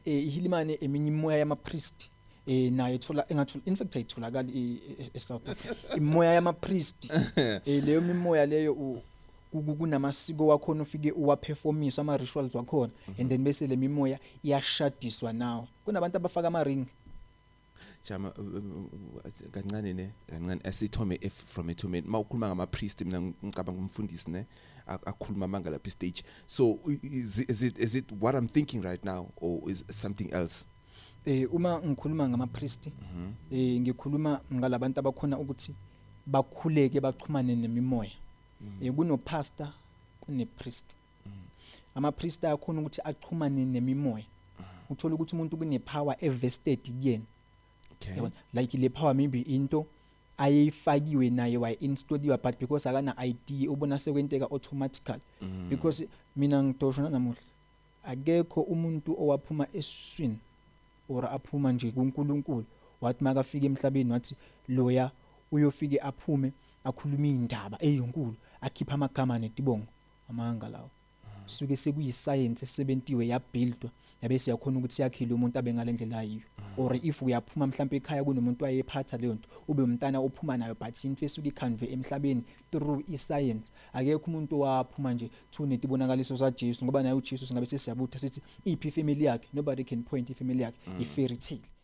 ihilimane eminye imoya yama priest nayo ethola engathola in fact ayitholakali eSouth Africa imoya yama priest leyo mimoya leyo kunamasiko wakhona ufike uwaperformisa ama rituals wakhona and then bese le mimoya iyashadiswa nawo kunabantu abafaka ama ring Jama kancane asithome from Ethomeni mawukhuluma ngama priest mina ngicabanga umfundisi ne akhuluma manga lapha stage so is it what I'm thinking right now or is something else uma ngikhuluma ngama priest ngikhuluma ngalabantu abakhona ukuthi bakhuleke bachumane nemimoya kuno pastor kune priest ama priest ayakhona ukuthi achumane nemimoya uthola ukuthi umuntu kune power evested kuyena like le power maybe into ayifakiwe naye wa installed but because akana ID ubona sekwenteka automatically because mina ngidosha namuhla akekho umuntu owaphuma esiswini or aphuma nje kuNkulunkulu wathi makafika emhlabeni wathi loya uyofike aphume akhuluma indaba eyinkulu akhipha amagama netibongo amanga lawo suke sekuyi science esebentiwe yabuildwa yabe siyakhona ukuthi yakhile umuntu abengalendlela yiyo or if uyaphuma mhlawumbe ekhaya kunomuntu wayephatha leyo nto ube umntana ophuma nayo but infesu uyiconvey emhlabeni through iscience akekho umuntu waphuma nje thune tibonakaliso za Jesu ngoba naye uJesu singabe sesiyabutha sithi iphi family yakhe nobody can point ifamily yakhe i fairy tale